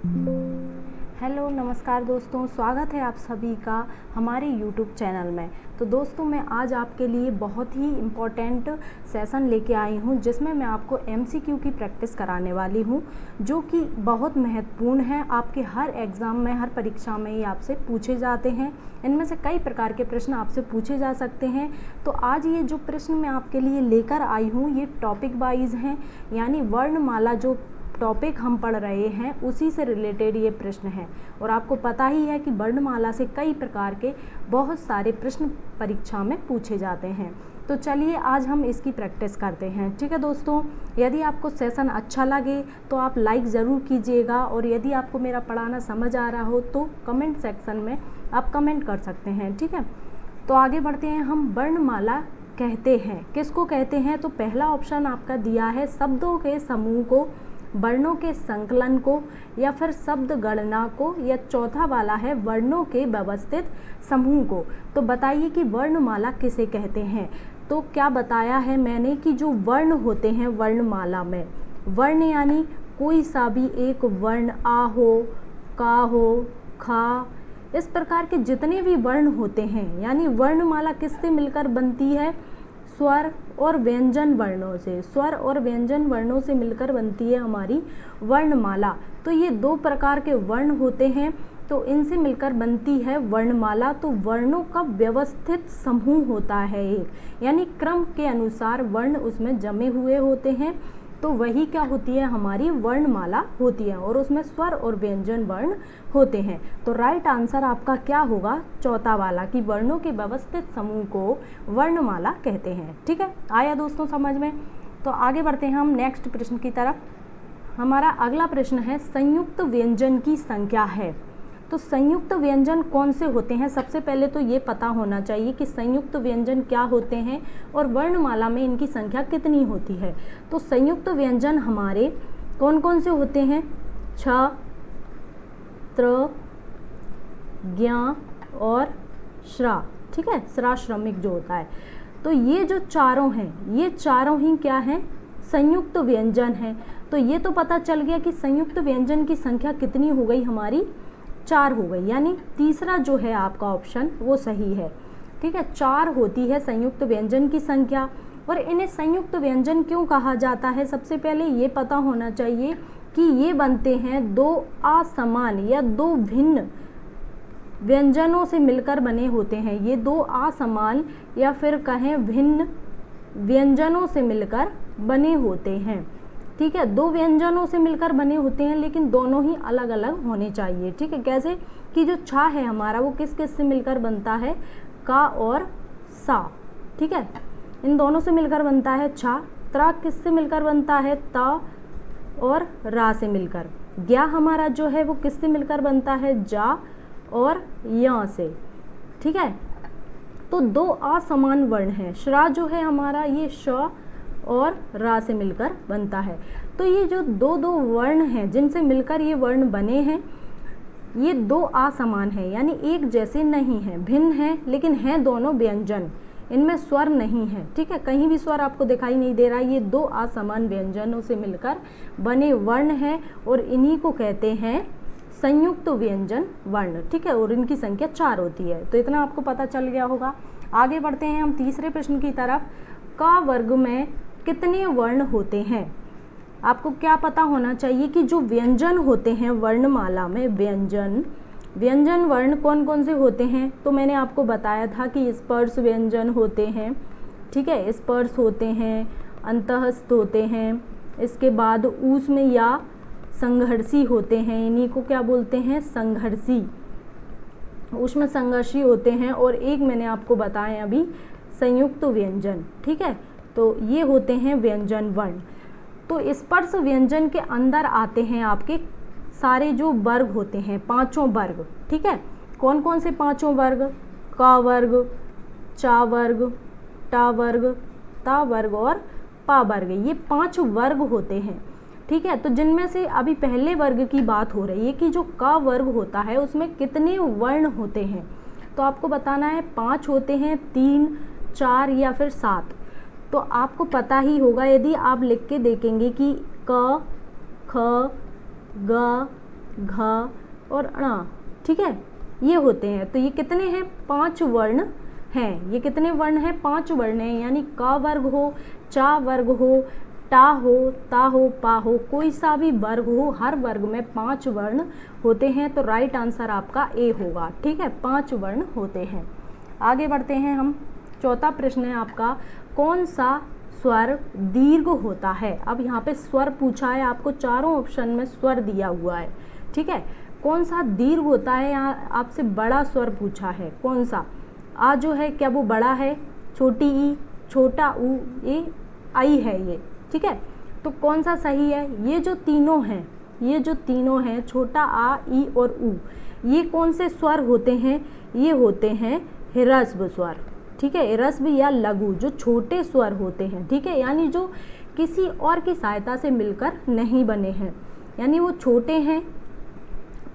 Hello नमस्कार दोस्तों, स्वागत है आप सभी का हमारे YouTube चैनल में। तो दोस्तों, मैं आज आपके लिए बहुत ही इम्पोर्टेंट सेशन लेके आई हूँ जिसमें मैं आपको MCQ की प्रैक्टिस कराने वाली हूँ, जो कि बहुत महत्वपूर्ण है। आपके हर एग्ज़ाम में, हर परीक्षा में ये आपसे पूछे जाते हैं। इनमें से कई प्रकार के प्रश्न आपसे पूछे जा सकते हैं। तो आज ये जो प्रश्न मैं आपके लिए लेकर आई हूँ, ये टॉपिक वाइज हैं, यानी वर्णमाला जो टॉपिक हम पढ़ रहे हैं उसी से रिलेटेड ये प्रश्न है। और आपको पता ही है कि वर्णमाला से कई प्रकार के बहुत सारे प्रश्न परीक्षा में पूछे जाते हैं। तो चलिए आज हम इसकी प्रैक्टिस करते हैं। ठीक है दोस्तों, यदि आपको सेशन अच्छा लगे तो आप लाइक ज़रूर कीजिएगा, और यदि आपको मेरा पढ़ाना समझ आ रहा हो तो कमेंट सेक्शन में आप कमेंट कर सकते हैं। ठीक है, तो आगे बढ़ते हैं। हम वर्णमाला कहते हैं, किसको कहते हैं? तो पहला ऑप्शन आपका दिया है शब्दों के समूह को, वर्णों के संकलन को, या फिर शब्द गणना को, या चौथा वाला है वर्णों के व्यवस्थित समूह को। तो बताइए कि वर्णमाला किसे कहते हैं? तो क्या बताया है मैंने कि जो वर्ण होते हैं वर्णमाला में, वर्ण यानी कोई सा भी एक वर्ण, आ हो, का हो, खा, इस प्रकार के जितने भी वर्ण होते हैं, यानी वर्णमाला किससे मिलकर बनती है? स्वर और व्यंजन वर्णों से। स्वर और व्यंजन वर्णों से मिलकर बनती है हमारी वर्णमाला। तो ये दो प्रकार के वर्ण होते हैं, तो इनसे मिलकर बनती है वर्णमाला। तो वर्णों का व्यवस्थित समूह होता है एक, यानी क्रम के अनुसार वर्ण उसमें जमे हुए होते हैं, तो वही क्या होती है? हमारी वर्णमाला होती है, और उसमें स्वर और व्यंजन वर्ण होते हैं। तो राइट आंसर आपका क्या होगा? चौथा वाला, कि वर्णों के व्यवस्थित समूह को वर्णमाला कहते हैं। ठीक है, आया दोस्तों समझ में? तो आगे बढ़ते हैं हम नेक्स्ट प्रश्न की तरफ। हमारा अगला प्रश्न है, संयुक्त व्यंजन की संख्या है। तो संयुक्त व्यंजन कौन से होते हैं? सबसे पहले तो ये पता होना चाहिए कि संयुक्त व्यंजन क्या होते हैं और वर्णमाला में इनकी संख्या कितनी होती है। तो संयुक्त व्यंजन हमारे कौन कौन से होते हैं? छ, त्र, ज्ञ और श्रा। ठीक है, श्रा श्रमिक जो होता है। तो ये जो चारों हैं, ये चारों ही क्या हैं? संयुक्त व्यंजन हैं। तो ये तो पता चल गया कि संयुक्त व्यंजन की संख्या कितनी हो गई हमारी? 4 हो गई, यानी तीसरा जो है आपका ऑप्शन वो सही है। ठीक है, 4 होती है संयुक्त व्यंजन की संख्या। और इन्हें संयुक्त व्यंजन क्यों कहा जाता है? सबसे पहले ये पता होना चाहिए कि ये बनते हैं दो असमान या दो भिन्न व्यंजनों से मिलकर बने होते हैं। ये दो असमान या फिर कहें भिन्न व्यंजनों से मिलकर बने होते हैं। ठीक है, दो व्यंजनों से मिलकर बने होते हैं, लेकिन दोनों ही अलग अलग होने चाहिए। ठीक है, कैसे कि जो छा है हमारा वो किस किस से मिलकर बनता है? का और सा। ठीक है, इन दोनों से मिलकर बनता है छा। त्रा किससे मिलकर बनता है? ता और रा से मिलकर। ज्ञा हमारा जो है वो किससे मिलकर बनता है? जा और या से। ठीक है, तो दो असमान वर्ण हैं। श्रा जो है हमारा ये श और रा से मिलकर बनता है। तो ये जो दो दो वर्ण हैं जिनसे मिलकर ये वर्ण बने हैं, ये दो असमान हैं, यानी एक जैसे नहीं हैं, भिन्न हैं, लेकिन हैं दोनों व्यंजन। इनमें स्वर नहीं है। ठीक है, कहीं भी स्वर आपको दिखाई नहीं दे रहा। ये दो असमान व्यंजनों से मिलकर बने वर्ण हैं, और इन्हीं को कहते हैं संयुक्त व्यंजन वर्ण। ठीक है, और इनकी संख्या 4 होती है। तो इतना आपको पता चल गया होगा। आगे बढ़ते हैं हम तीसरे प्रश्न की तरफ। क वर्ग में कितने वर्ण होते हैं? आपको क्या पता होना चाहिए कि जो व्यंजन होते हैं वर्णमाला में, व्यंजन वर्ण कौन कौन से होते हैं? तो मैंने आपको बताया था कि स्पर्श व्यंजन होते हैं। ठीक है, स्पर्श होते हैं, अंतःस्थ होते हैं, इसके बाद ऊष्म या संघर्षी होते हैं। इन्हीं को क्या बोलते हैं? संघर्षी, ऊष्म संघर्षी होते हैं। और एक मैंने आपको बताया अभी, संयुक्त व्यंजन। ठीक है, तो ये होते हैं व्यंजन वर्ण। तो स्पर्श व्यंजन के अंदर आते हैं आपके सारे जो वर्ग होते हैं, पांचों वर्ग। ठीक है, कौन कौन से पांचों वर्ग? का वर्ग, चा वर्ग, टा वर्ग, ता वर्ग और पा वर्ग। ये 5 वर्ग होते हैं। ठीक है, तो जिनमें से अभी पहले वर्ग की बात हो रही है कि जो का वर्ग होता है उसमें कितने वर्ण होते हैं? तो आपको बताना है 5 होते हैं, 3, 4 या फिर 7। तो आपको पता ही होगा, यदि आप लिख के देखेंगे कि क, ख, ग, घ और ण, ठीक है, ये होते हैं। तो ये कितने हैं? 5 वर्ण हैं। ये कितने वर्ण हैं? 5 वर्ण हैं। यानी क वर्ग हो, चा वर्ग हो, टा हो, ता हो, पा हो, कोई सा भी वर्ग हो, हर वर्ग में 5 वर्ण होते हैं। तो राइट आंसर आपका ए होगा, ठीक है, 5 वर्ण होते हैं। आगे बढ़ते हैं हम। चौथा प्रश्न है आपका, कौन सा स्वर दीर्घ होता है? अब यहाँ पे स्वर पूछा है आपको, चारों ऑप्शन में स्वर दिया हुआ है, ठीक है। कौन सा दीर्घ होता है? यहाँ आपसे बड़ा स्वर पूछा है, कौन सा? आ जो है क्या वो बड़ा है? छोटी ई, छोटा ऊ, ये आई है ये, ठीक है। तो कौन सा सही है? ये जो तीनों हैं, ये जो तीनों हैं, छोटा आ, ई और ऊ, ये कौन से स्वर होते हैं? ये होते हैं ह्रस्व स्वर, ठीक है, ह्रस्व या लघु, जो छोटे स्वर होते हैं, ठीक है, यानी जो किसी और की सहायता से मिलकर नहीं बने हैं, यानी वो छोटे हैं।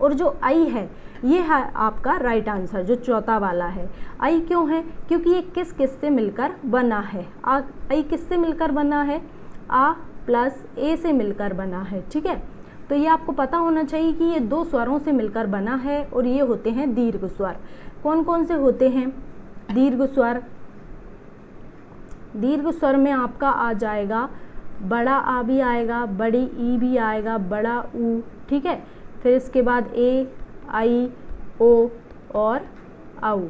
और जो आई है, ये है आपका राइट आंसर, जो चौथा वाला है। आई क्यों है? क्योंकि ये किस किस से मिलकर बना है? आई किससे मिलकर बना है? आ प्लस ए से मिलकर बना है, ठीक है। तो ये आपको पता होना चाहिए कि ये 2 स्वरों से मिलकर बना है और ये होते हैं दीर्घ स्वर। कौन कौन से होते हैं दीर्घ स्वर? दीर्घ स्वर में आपका आ जाएगा बड़ा आ भी आएगा, बड़ी ई भी आएगा, बड़ा ऊ, ठीक है। फिर इसके बाद ए, आई, ओ और आउ,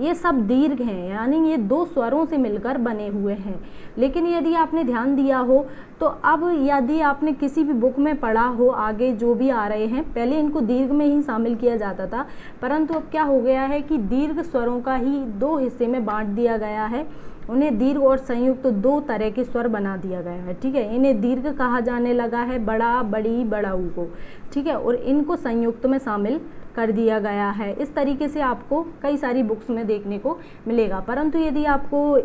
ये सब दीर्घ हैं, यानी ये 2 स्वरों से मिलकर बने हुए हैं। लेकिन यदि आपने ध्यान दिया हो तो अब यदि आपने किसी भी बुक में पढ़ा हो, आगे जो भी आ रहे हैं, पहले इनको दीर्घ में ही शामिल किया जाता था, परंतु अब क्या हो गया है कि दीर्घ स्वरों का ही 2 हिस्से में बांट दिया गया है। उन्हें दीर्घ और संयुक्त 2 तरह के स्वर बना दिया गया है, ठीक है। इन्हें दीर्घ कहा जाने लगा है, बड़ा, बड़ी, बड़ाऊ को, ठीक है, और इनको संयुक्त में शामिल कर दिया गया है। इस तरीके से आपको कई सारी बुक्स में देखने को मिलेगा। परंतु यदि आपको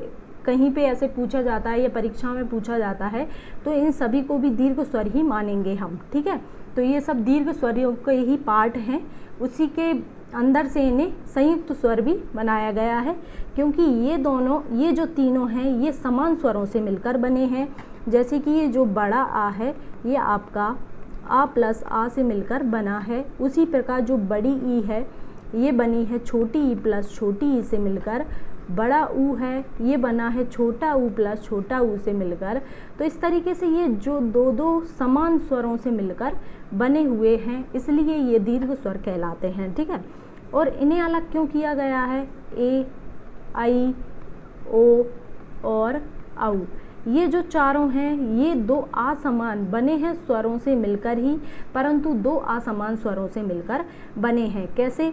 कहीं पे ऐसे पूछा जाता है या परीक्षा में पूछा जाता है तो इन सभी को भी दीर्घ स्वर ही मानेंगे हम, ठीक है। तो ये सब दीर्घ स्वरों के ही पार्ट हैं, उसी के अंदर से इन्हें संयुक्त स्वर भी बनाया गया है, क्योंकि ये दोनों, ये जो तीनों हैं, ये समान स्वरों से मिलकर बने हैं। जैसे कि ये जो बड़ा आ है, ये आपका आ प्लस आ से मिलकर बना है। उसी प्रकार जो बड़ी ई है, ये बनी है छोटी ई प्लस छोटी ई से मिलकर। बड़ा ऊ है, ये बना है छोटा ऊ प्लस छोटा ऊ से मिलकर। तो इस तरीके से ये जो 2 समान स्वरों से मिलकर बने हुए हैं, इसलिए ये दीर्घ स्वर कहलाते हैं, ठीक है। और इन्हें अलग क्यों किया गया है? ए, आई, ओ और आउ, ये जो चारों हैं, ये 2 असमान बने हैं स्वरों से मिलकर ही, परंतु 2 असमान स्वरों से मिलकर बने हैं। कैसे?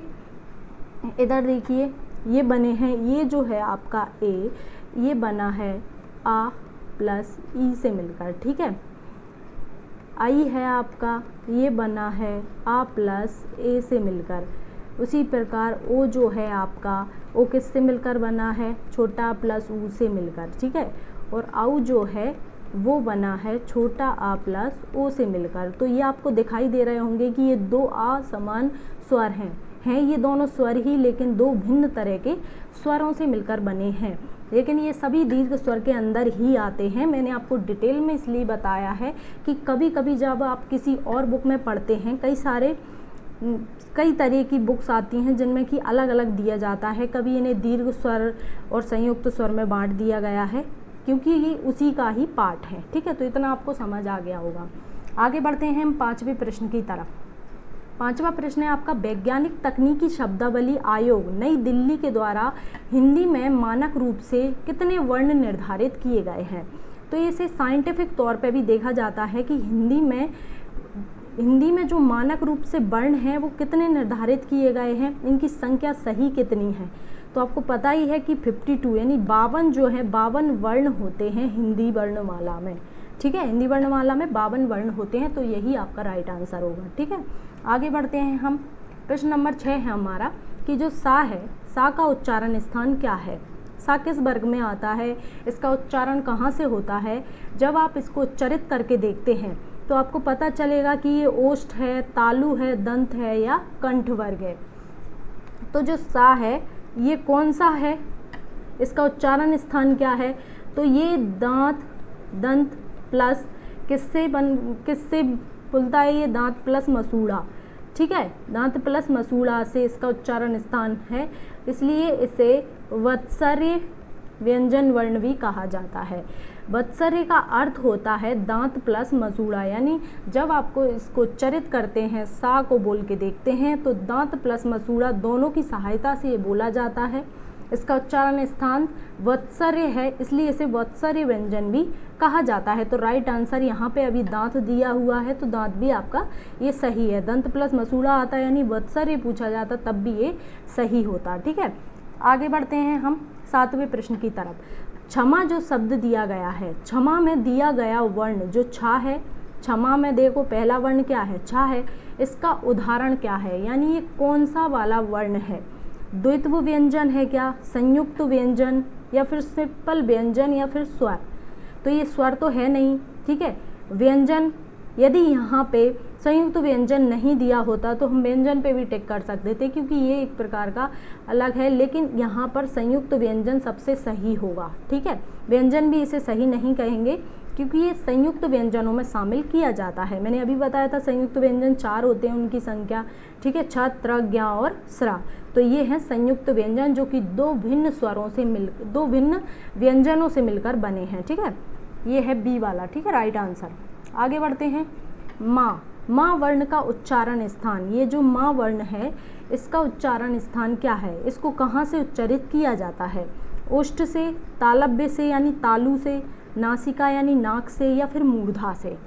इधर देखिए, ये बने हैं, ये जो है आपका ए, ये बना है आ प्लस ई से मिलकर, ठीक है। आई है आपका, ये बना है आ प्लस ए से मिलकर। उसी प्रकार ओ जो है आपका, ओ किससे मिलकर बना है? छोटा प्लस ऊ से मिलकर, ठीक है। और आउ जो है वो बना है छोटा आ प्लस ओ से मिलकर। तो ये आपको दिखाई दे रहे होंगे कि ये 2 असमान स्वर हैं ये दोनों स्वर ही, लेकिन 2 भिन्न तरह के स्वरों से मिलकर बने हैं। लेकिन ये सभी दीर्घ स्वर के अंदर ही आते हैं। मैंने आपको डिटेल में इसलिए बताया है कि कभी कभी जब आप किसी और बुक में पढ़ते हैं, कई तरह की बुक्स आती हैं जिनमें कि अलग अलग दिया जाता है। कभी इन्हें दीर्घ स्वर और संयुक्त स्वर में बांट दिया गया है, क्योंकि ये उसी का ही पार्ट है, ठीक है। तो इतना आपको समझ आ गया होगा। आगे बढ़ते हैं हम 5वें प्रश्न की तरफ। 5वां प्रश्न है आपका, वैज्ञानिक तकनीकी शब्दावली आयोग नई दिल्ली के द्वारा हिंदी में मानक रूप से कितने वर्ण निर्धारित किए गए हैं? तो इसे साइंटिफिक तौर पे भी देखा जाता है कि हिंदी में जो मानक रूप से वर्ण हैं वो कितने निर्धारित किए गए हैं, इनकी संख्या सही कितनी है। तो आपको पता ही है कि 52 यानी 52 जो है 52 वर्ण होते हैं हिंदी वर्णमाला में, ठीक है। हिंदी वर्णमाला में 52 वर्ण होते हैं, तो यही आपका राइट आंसर होगा, ठीक है। आगे बढ़ते हैं हम। प्रश्न नंबर 6 है हमारा कि जो सा है, सा का उच्चारण स्थान क्या है? सा किस वर्ग में आता है? इसका उच्चारण कहाँ से होता है? जब आप इसको उच्चारित करके देखते हैं तो आपको पता चलेगा कि ये ओष्ठ है, तालु है, दंत है या कंठ वर्ग है। तो जो सा है ये कौन सा है? इसका उच्चारण स्थान क्या है? तो ये दंत प्लस किससे खुलता है? ये दांत प्लस मसूड़ा, ठीक है, दांत प्लस मसूड़ा से इसका उच्चारण स्थान है, इसलिए इसे वत्सर्य व्यंजन वर्ण भी कहा जाता है। वत्सर्य का अर्थ होता है दांत प्लस मसूड़ा, यानी जब आपको इसको उच्चरित करते हैं, सा को बोल के देखते हैं तो दांत प्लस मसूड़ा दोनों की सहायता से ये बोला जाता है। इसका उच्चारण स्थान वत्सर्य है, इसलिए इसे वत्सर्य व्यंजन भी कहा जाता है। तो राइट आंसर यहाँ पे अभी दांत दिया हुआ है, तो दांत भी आपका ये सही है। दंत प्लस मसूड़ा आता है यानी वत्सर्य पूछा जाता तब भी ये सही होता। ठीक है, आगे बढ़ते हैं हम 7वें प्रश्न की तरफ। क्षमा जो शब्द दिया गया है, क्षमा में दिया गया वर्ण जो छा है, क्षमा में देखो पहला वर्ण क्या है, छा है, इसका उदाहरण क्या है, यानी ये कौन सा वाला वर्ण है। द्वित्व व्यंजन है क्या, संयुक्त व्यंजन, या फिर सिंपल व्यंजन, या फिर स्वर। तो ये स्वर तो है नहीं। ठीक है, व्यंजन, यदि यहाँ पे संयुक्त व्यंजन नहीं दिया होता तो हम व्यंजन पे भी टिक कर सकते थे, क्योंकि ये एक प्रकार का अलग है, लेकिन यहाँ पर संयुक्त व्यंजन सबसे सही होगा। ठीक है, व्यंजन भी इसे सही नहीं कहेंगे क्योंकि ये संयुक्त व्यंजनों में शामिल किया जाता है। मैंने अभी बताया था संयुक्त व्यंजन 4 होते हैं उनकी संख्या। ठीक है, छ, त्र, ज्ञ और स्रा। तो ये हैं संयुक्त व्यंजन जो कि दो भिन्न व्यंजनों से मिलकर बने हैं। ठीक है, ये है बी वाला। ठीक है, राइट आंसर। आगे बढ़ते हैं। माँ, माँ वर्ण का उच्चारण स्थान, ये जो माँ वर्ण है इसका उच्चारण स्थान क्या है, इसको कहाँ से उच्चरित किया जाता है। ओष्ठ से, तालव्य से यानी तालु से, नासिका यानी नाक से, या फिर मूर्धा से।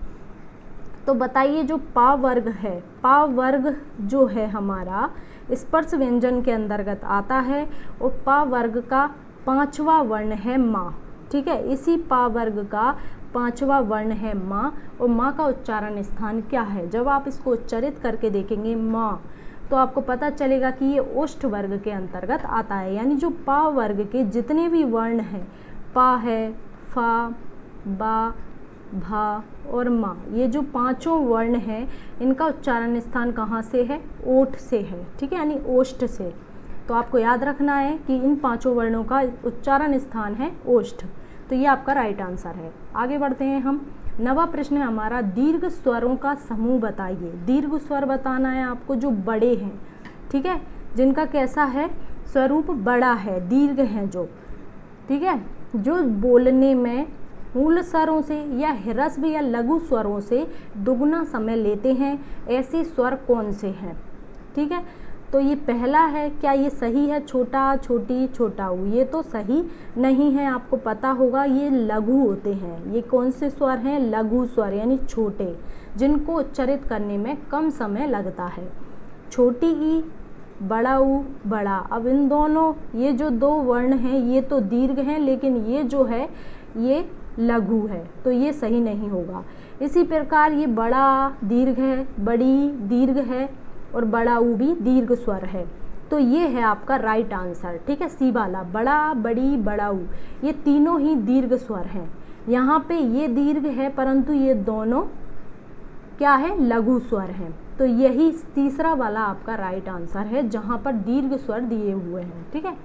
तो बताइए जो पा वर्ग है, पा वर्ग जो है हमारा स्पर्श व्यंजन के अंतर्गत आता है, और पा वर्ग का 5वां वर्ण है माँ। ठीक है, इसी पा वर्ग का 5वां वर्ण है माँ, और माँ का उच्चारण स्थान क्या है। जब आप इसको उच्चरित करके देखेंगे माँ, तो आपको पता चलेगा कि ये ओष्ठ वर्ग के अंतर्गत आता है, यानी जो पा वर्ग के जितने भी वर्ण हैं, पा है, फा, बा, भा और माँ, ये जो पांचों वर्ण हैं इनका उच्चारण स्थान कहाँ से है, ओठ से है। ठीक है, यानी ओष्ठ से। तो आपको याद रखना है कि इन पांचों वर्णों का उच्चारण स्थान है ओष्ठ। तो ये आपका राइट आंसर है। आगे बढ़ते हैं हम। 9वां प्रश्न है हमारा, दीर्घ स्वरों का समूह बताइए। दीर्घ स्वर बताना है आपको जो बड़े हैं। ठीक है, जिनका कैसा है, स्वरूप बड़ा है, दीर्घ हैं जो। ठीक है, जो बोलने में मूल स्वरों से या ह्रस्व या लघु स्वरों से दुगना समय लेते हैं, ऐसे स्वर कौन से हैं। ठीक है, तो ये पहला है, क्या ये सही है, छोटा, छोटी, छोटा ऊ, ये तो सही नहीं है, आपको पता होगा ये लघु होते हैं। ये कौन से स्वर हैं, लघु स्वर यानी छोटे, जिनको उच्चरित करने में कम समय लगता है। छोटी ई, बड़ा ऊ, बड़ा। अब इन दोनों, ये जो दो वर्ण हैं ये तो दीर्घ हैं, लेकिन ये जो है ये लघु है, तो ये सही नहीं होगा। इसी प्रकार ये बड़ा दीर्घ है, बड़ी दीर्घ है, और बड़ा ऊ भी दीर्घ स्वर है। तो ये है आपका राइट आंसर। ठीक है, सी वाला, बड़ा, बड़ी, बड़ा ऊ, ये तीनों ही दीर्घ स्वर हैं। यहाँ पे ये दीर्घ है, परंतु ये दोनों क्या है, लघु स्वर हैं। तो यही तीसरा वाला आपका राइट आंसर है, जहाँ पर दीर्घ स्वर दिए हुए हैं। ठीक है,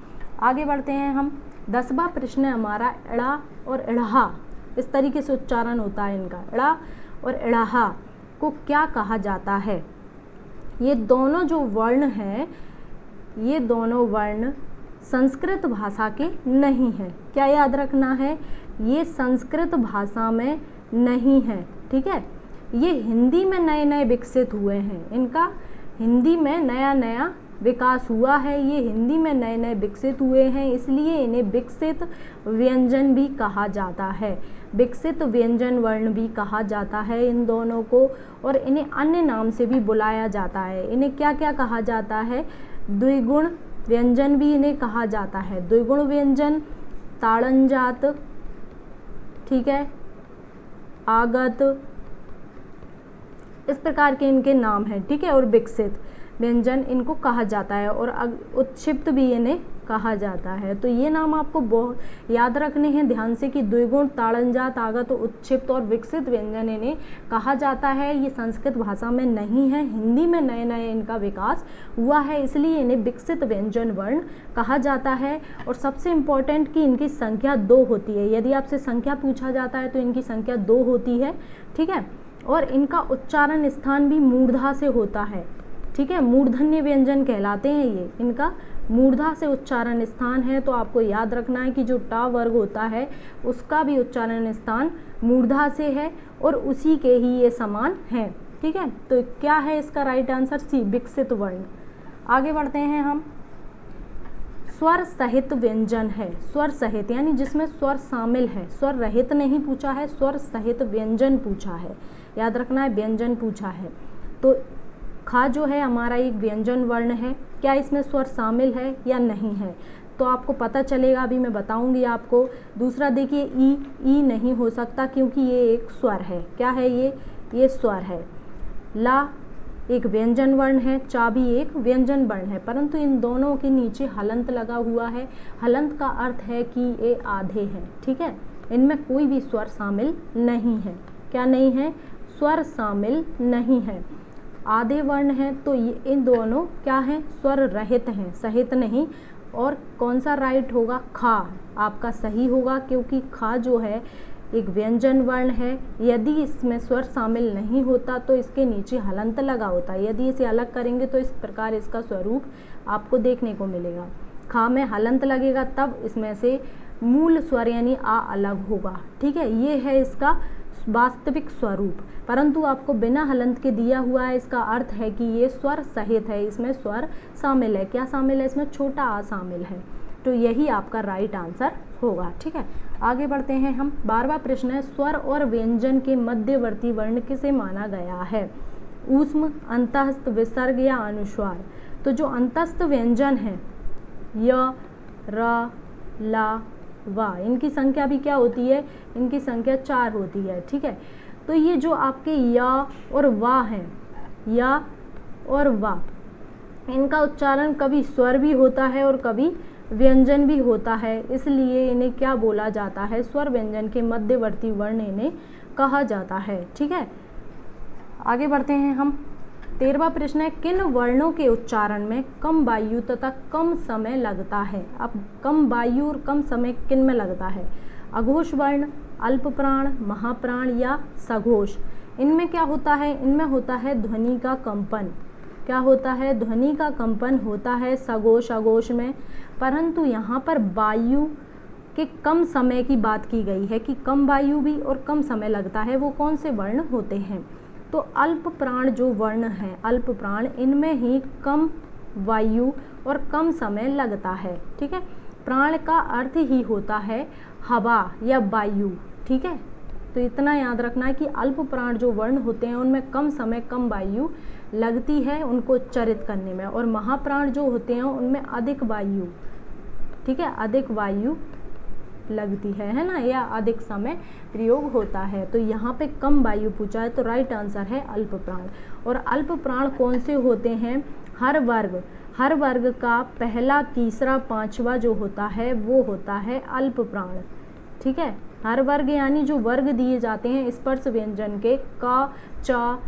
आगे बढ़ते हैं हम। 10वां प्रश्न है हमारा, एड़ा और एड़हा, इस तरीके से उच्चारण होता है इनका। एड़ा और एड़हा को क्या कहा जाता है। ये दोनों जो वर्ण हैं, ये दोनों वर्ण संस्कृत भाषा के नहीं हैं। क्या याद रखना है, ये संस्कृत भाषा में नहीं है। ठीक है, ये हिंदी में नए नए विकसित हुए हैं, इनका हिंदी में नया नया विकास हुआ है, ये हिंदी में नए नए विकसित हुए हैं, इसलिए इन्हें विकसित व्यंजन भी कहा जाता है। विकसित व्यंजन वर्ण भी कहा जाता है इन दोनों को, और इन्हें अन्य नाम से भी बुलाया जाता है। इन्हें क्या क्या कहा जाता है, द्विगुण व्यंजन भी इन्हें कहा जाता है। द्विगुण व्यंजन, ताड़नजात, ठीक है, आगत, इस प्रकार के इनके नाम हैं। ठीक है, और विकसित व्यंजन इनको कहा जाता है, और उत्क्षिप्त भी इन्हें कहा जाता है। तो ये नाम आपको बहुत याद रखने हैं ध्यान से कि द्विगुण, ताड़नजात, आगत, उत्क्षिप्त और विकसित व्यंजन इन्हें कहा जाता है। ये संस्कृत भाषा में नहीं है, हिंदी में नए नए इनका विकास हुआ है, इसलिए इन्हें विकसित व्यंजन वर्ण कहा जाता है। और सबसे इम्पॉर्टेंट कि इनकी संख्या 2 होती है। यदि आपसे संख्या पूछा जाता है तो इनकी संख्या 2 होती है। ठीक है, और इनका उच्चारण स्थान भी मूर्धा से होता है। ठीक है, मूर्धन्य व्यंजन कहलाते हैं ये, इनका मूर्धा से उच्चारण स्थान है। तो आपको याद रखना है कि जो टा वर्ग होता है उसका भी उच्चारण स्थान मूर्धा से है और उसी के ही ये समान है। ठीक है, तो क्या है इसका राइट आंसर? सी, विकसित वर्ण। आगे बढ़ते हैं हम। स्वर सहित व्यंजन है, स्वर सहित यानी जिसमें स्वर शामिल है, स्वर रहित नहीं पूछा है, स्वर सहित व्यंजन पूछा है। याद रखना है, व्यंजन पूछा है। तो खा जो है हमारा एक व्यंजन वर्ण है, क्या इसमें स्वर शामिल है या नहीं है? तो आपको पता चलेगा, अभी मैं बताऊंगी आपको। दूसरा देखिए, ई नहीं हो सकता क्योंकि ये एक स्वर है। क्या है ये स्वर है। ला एक व्यंजन वर्ण है, चा भी एक व्यंजन वर्ण है, परंतु इन दोनों के नीचे हलंत लगा हुआ है। हलंत का अर्थ है कि ये आधे हैं। ठीक है, इनमें कोई भी स्वर शामिल नहीं है। क्या नहीं है? स्वर शामिल नहीं है, आधे वर्ण हैं। तो ये इन दोनों क्या हैं? स्वर रहित हैं, सहित नहीं। और कौन सा राइट होगा? खा आपका सही होगा, क्योंकि खा जो है एक व्यंजन वर्ण है। यदि इसमें स्वर शामिल नहीं होता तो इसके नीचे हलंत लगा होता है। यदि इसे अलग करेंगे तो इस प्रकार इसका स्वरूप आपको देखने को मिलेगा। खा में हलंत लगेगा तब इसमें से मूल स्वर यानी आ अलग होगा। ठीक है, ये है इसका वास्तविक स्वरूप, परंतु आपको बिना हलंत के दिया हुआ है। इसका अर्थ है कि ये स्वर सहित है, इसमें स्वर शामिल है। क्या शामिल है? इसमें छोटा आ शामिल है। तो यही आपका राइट आंसर होगा। ठीक है, आगे बढ़ते हैं हम। 12वां प्रश्न है, स्वर और व्यंजन के मध्यवर्ती वर्ण किसे माना गया है? ऊष्म, अंतस्थ, विसर्ग या अनुस्वार? तो जो अंतस्थ व्यंजन है य, र, ला, वा, इनकी संख्या भी क्या होती है? इनकी संख्या 4 होती है। ठीक है, तो ये जो आपके या और वा हैं, या और वा, इनका उच्चारण कभी स्वर भी होता है और कभी व्यंजन भी होता है, इसलिए इन्हें क्या बोला जाता है? स्वर व्यंजन के मध्यवर्ती वर्ण इन्हें कहा जाता है। ठीक है, आगे बढ़ते हैं हम। 13वां प्रश्न है, किन वर्णों के उच्चारण में कम वायु तथा कम समय लगता है? अब कम वायु और कम समय किन में लगता है? अघोष वर्ण, अल्प प्राण, महाप्राण या सघोष? इनमें क्या होता है? इनमें होता है ध्वनि का कंपन। क्या होता है? ध्वनि का कंपन होता है सघोष, अघोष में। परंतु यहाँ पर वायु के कम समय की बात की गई है कि कम वायु भी और कम समय लगता है। वो कौन से वर्ण होते हैं? तो अल्प प्राण जो वर्ण है, अल्प प्राण, इनमें ही कम वायु और कम समय लगता है। ठीक है, प्राण का अर्थ ही होता है हवा या वायु। ठीक है, तो इतना याद रखना है कि अल्प प्राण जो वर्ण होते हैं उनमें कम समय कम वायु लगती है उनको उच्चारित करने में, और महाप्राण जो होते हैं उनमें अधिक वायु, ठीक है, अधिक वायु लगती है ना, या अधिक समय प्रयोग होता है। तो यहाँ पे कम वायु पूछा है, तो राइट आंसर है अल्प प्राण। और अल्प प्राण कौन से होते हैं? हर वर्ग का पहला, तीसरा, पांचवा जो होता है वो होता है अल्प प्राण। ठीक है, हर वर्ग यानी जो वर्ग दिए जाते हैं स्पर्श व्यंजन के, का, चा,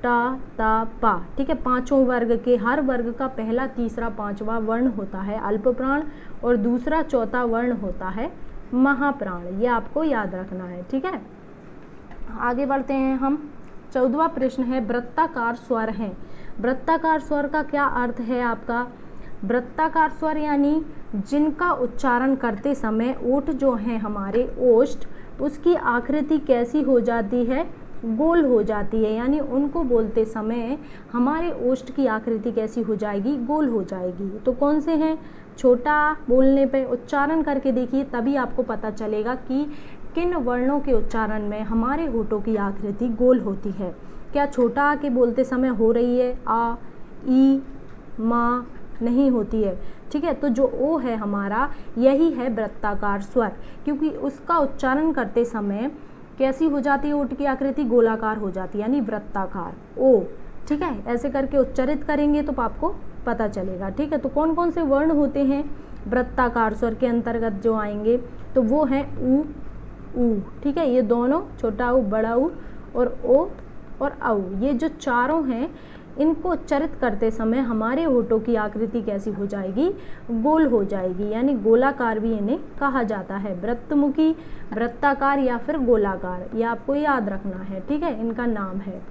टा, ता, पा। ठीक है, पांचों वर्ग के हर वर्ग का पहला, तीसरा, पांचवा वर्ण होता है अल्प प्राण और दूसरा, चौथा वर्ण होता है महाप्राण। ये आपको याद रखना है। ठीक है, आगे बढ़ते हैं हम। 14वां प्रश्न है, वृत्ताकार स्वर हैं। वृत्ताकार स्वर का क्या अर्थ है आपका? वृत्ताकार स्वर यानी जिनका उच्चारण करते समय ओठ जो हैं हमारे ओष्ठ, उसकी आकृति कैसी हो जाती है? गोल हो जाती है। यानी उनको बोलते समय हमारे ओष्ठ की आकृति कैसी हो जाएगी? गोल हो जाएगी। तो कौन से हैं? छोटा बोलने पे उच्चारण करके देखिए, तभी आपको पता चलेगा कि किन वर्णों के उच्चारण में हमारे होठों की आकृति गोल होती है। क्या छोटा आ के बोलते समय हो रही है? आ, ई, मा नहीं होती है। ठीक है, तो जो ओ है हमारा, यही है वृत्ताकार स्वर, क्योंकि उसका उच्चारण करते समय कैसी हो जाती है? ओठ की आकृति गोलाकार हो जाती है, यानी वृत्ताकार ओ। ठीक है, ऐसे करके उच्चारित करेंगे तो आपको पता चलेगा। ठीक है, तो कौन कौन से वर्ण होते हैं वृत्ताकार स्वर के अंतर्गत जो आएंगे? तो वो हैं ऊ, ऊ। ठीक है, ये दोनों, छोटा ऊ, बड़ा ऊ और ओ और औ, ये जो चारों हैं, इनको उच्चारित करते समय हमारे होठों की आकृति कैसी हो जाएगी? गोल हो जाएगी, यानी गोलाकार भी इन्हें कहा जाता है। वृत्तमुखी, वृत्ताकार या फिर गोलाकार, ये आपको याद रखना है। ठीक है, इनका नाम है।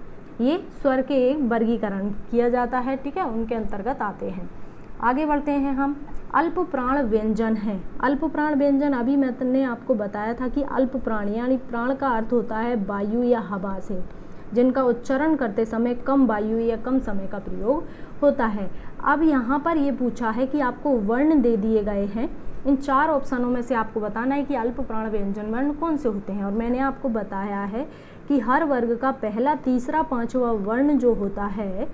ये स्वर के एक वर्गीकरण किया जाता है, ठीक है, उनके अंतर्गत आते हैं। आगे बढ़ते हैं हम। अल्प प्राण व्यंजन है। अल्प प्राण व्यंजन अभी मैंने आपको बताया था कि अल्प प्राण यानी प्राण का अर्थ होता है वायु या हवा से, जिनका उच्चारण करते समय कम वायु या कम समय का प्रयोग होता है। अब यहाँ पर ये पूछा है कि आपको वर्ण दे दिए गए हैं, इन 4 ऑप्शनों में से आपको बताना है कि अल्प प्राण व्यंजन वर्ण कौन से होते हैं। और मैंने आपको बताया है कि हर वर्ग का पहला, तीसरा, 5वां वर्ण जो होता है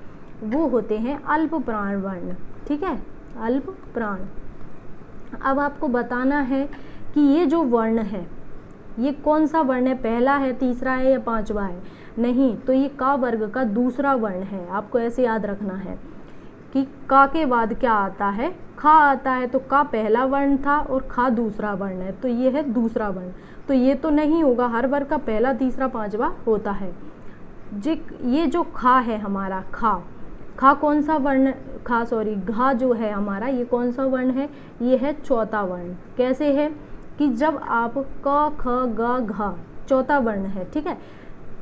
वो होते हैं अल्प प्राण वर्ण, ठीक है, अल्प प्राण। अब आपको बताना है कि ये जो वर्ण है ये कौन सा वर्ण है, पहला है, तीसरा है या 5वां है। नहीं, तो ये का वर्ग का दूसरा वर्ण है। आपको ऐसे याद रखना है कि का के बाद क्या आता है, खा आता है। तो का पहला वर्ण था और खा दूसरा वर्ण है, तो ये है दूसरा वर्ण। तो ये तो नहीं होगा, हर वर्ग का पहला, तीसरा, 5वां होता है। ये जो खा है हमारा, खा कौन सा वर्ण, घा जो है हमारा, ये कौन सा वर्ण है, ये है चौथा वर्ण। कैसे है कि जब आप क, ख, ग, घ चौथा वर्ण है, ठीक है।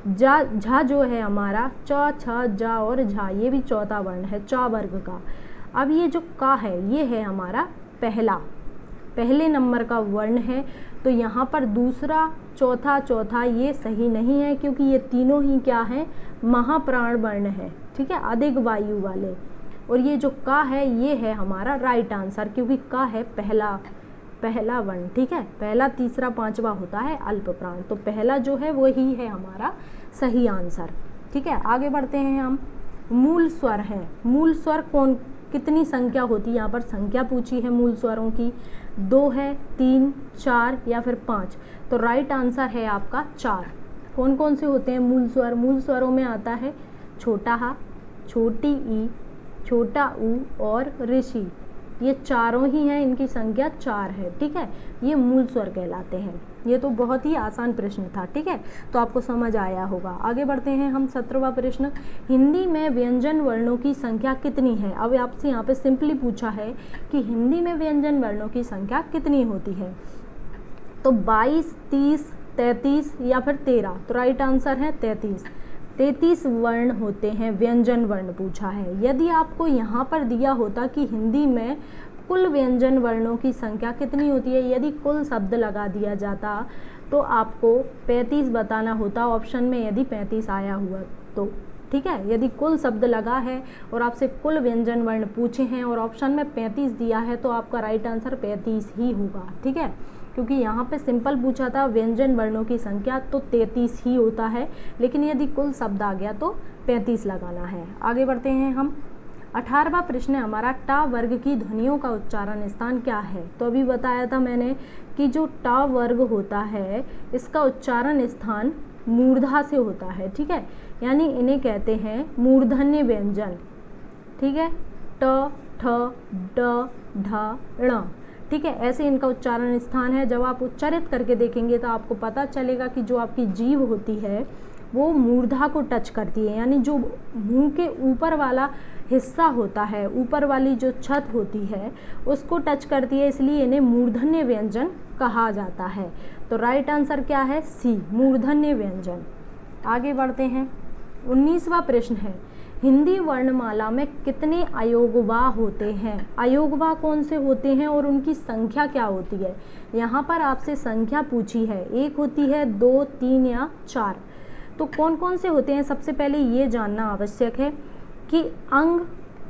झा जो है हमारा, च, छ, जा और झा, ये भी चौथा वर्ण है चा वर्ग का। अब ये जो का है ये है हमारा पहले नंबर का वर्ण है। तो यहाँ पर दूसरा, चौथा ये सही नहीं है, क्योंकि ये तीनों ही क्या है, महाप्राण वर्ण है, ठीक है, अधिक वायु वाले। और ये जो का है ये है हमारा राइट आंसर, क्योंकि का है पहला वर्ण, ठीक है। पहला, तीसरा, 5वां होता है अल्प प्राण, तो पहला जो है वही है हमारा सही आंसर, ठीक है। आगे बढ़ते हैं हम। मूल स्वर है। मूल स्वर कितनी संख्या होती है, यहाँ पर संख्या पूछी है मूल स्वरों की, 2 है, 3, 4 या फिर 5। तो राइट आंसर है आपका 4। कौन कौन से होते हैं मूल स्वर? मूल स्वरों में आता है छोटा हा, छोटी ई, छोटा ऊ और ऋषि। ये चारों ही हैं, इनकी संख्या 4 है, ठीक है। ये मूल स्वर कहलाते हैं। ये तो बहुत ही आसान प्रश्न था, ठीक है, तो आपको समझ आया होगा। आगे बढ़ते हैं हम। 17वां प्रश्न, हिंदी में व्यंजन वर्णों की संख्या कितनी है? अब आपसे यहाँ पे सिंपली पूछा है कि हिंदी में व्यंजन वर्णों की संख्या कितनी होती है। तो 22, 30, 33 या फिर 13। तो राइट आंसर है 33 वर्ण होते हैं, व्यंजन वर्ण पूछा है। यदि आपको यहाँ पर दिया होता कि हिंदी में कुल व्यंजन वर्णों की संख्या कितनी होती है, यदि कुल शब्द लगा दिया जाता तो आपको 35 बताना होता ऑप्शन में, यदि 35 आया हुआ तो, ठीक है। यदि कुल शब्द लगा है और आपसे कुल व्यंजन वर्ण पूछे हैं और ऑप्शन में 35 दिया है तो आपका राइट आंसर 35 ही होगा, ठीक है, क्योंकि यहाँ पे सिंपल पूछा था व्यंजन वर्णों की संख्या तो 33 ही होता है, लेकिन यदि कुल शब्द आ गया तो 35 लगाना है। आगे बढ़ते हैं हम। 18वां प्रश्न है हमारा, टा वर्ग की ध्वनियों का उच्चारण स्थान क्या है? तो अभी बताया था मैंने कि जो टा वर्ग होता है इसका उच्चारण स्थान मूर्धा से होता है, ठीक है, यानी इन्हें कहते हैं मूर्धन्य व्यंजन, ठीक है। ट, ठ, ड, ढ, ण, ठीक है, ऐसे इनका उच्चारण स्थान है। जब आप उच्चारित करके देखेंगे तो आपको पता चलेगा कि जो आपकी जीभ होती है वो मूर्धा को टच करती है, यानी जो मुंह के ऊपर वाला हिस्सा होता है, ऊपर वाली जो छत होती है उसको टच करती है, इसलिए इन्हें मूर्धन्य व्यंजन कहा जाता है। तो राइट आंसर क्या है? सी, मूर्धन्य व्यंजन। आगे बढ़ते हैं। 19वां प्रश्न है, हिंदी वर्णमाला में कितने अयोगवा होते हैं? अयोगवा कौन से होते हैं और उनकी संख्या क्या होती है? यहाँ पर आपसे संख्या पूछी है, 1 होती है, 2, 3 या 4। तो कौन कौन से होते हैं? सबसे पहले ये जानना आवश्यक है कि अंग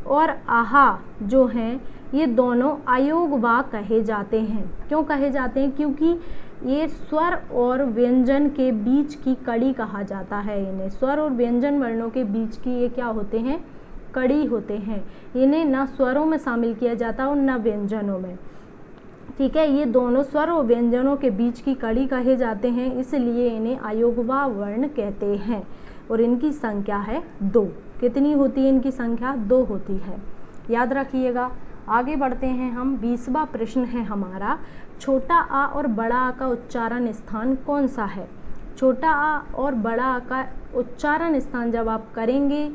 और आहा जो हैं ये दोनों अयोगवा कहे जाते हैं। क्यों कहे जाते हैं? क्योंकि ये स्वर और व्यंजन के बीच की कड़ी कहा जाता है। इन्हें स्वर और व्यंजन वर्णों के बीच की ये क्या होते हैं? कड़ी होते हैं। इन्हें ना स्वरों में शामिल किया जाता और ना व्यंजनों में, ठीक है। ये दोनों स्वर और व्यंजनों के बीच की कड़ी कहे जाते हैं, इसलिए इन्हें अयोगवा वर्ण कहते हैं। और इनकी संख्या है 2। कितनी होती है इनकी संख्या? 2 होती है, याद रखिएगा। आगे बढ़ते हैं हम। 20वां प्रश्न है हमारा, छोटा आ और बड़ा आ का उच्चारण स्थान कौन सा है? छोटा आ और बड़ा आ का उच्चारण स्थान जब आप करेंगे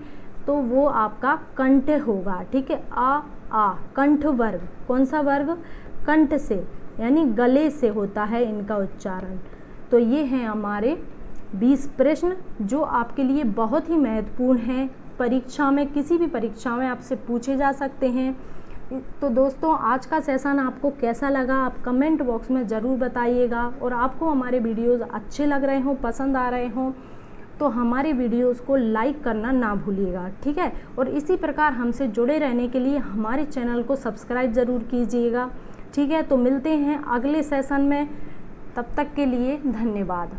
तो वो आपका कंठ होगा, ठीक है। आ कंठ वर्ग। कौन सा वर्ग? कंठ से, यानी गले से होता है इनका उच्चारण। तो ये हैं हमारे 20 प्रश्न जो आपके लिए बहुत ही महत्वपूर्ण हैं, परीक्षा में, किसी भी परीक्षा में आपसे पूछे जा सकते हैं। तो दोस्तों आज का सेशन आपको कैसा लगा आप कमेंट बॉक्स में ज़रूर बताइएगा, और आपको हमारे वीडियोस अच्छे लग रहे हों, पसंद आ रहे हों तो हमारे वीडियोस को लाइक करना ना भूलिएगा, ठीक है। और इसी प्रकार हमसे जुड़े रहने के लिए हमारे चैनल को सब्सक्राइब ज़रूर कीजिएगा, ठीक है। तो मिलते हैं अगले सेशन में, तब तक के लिए धन्यवाद।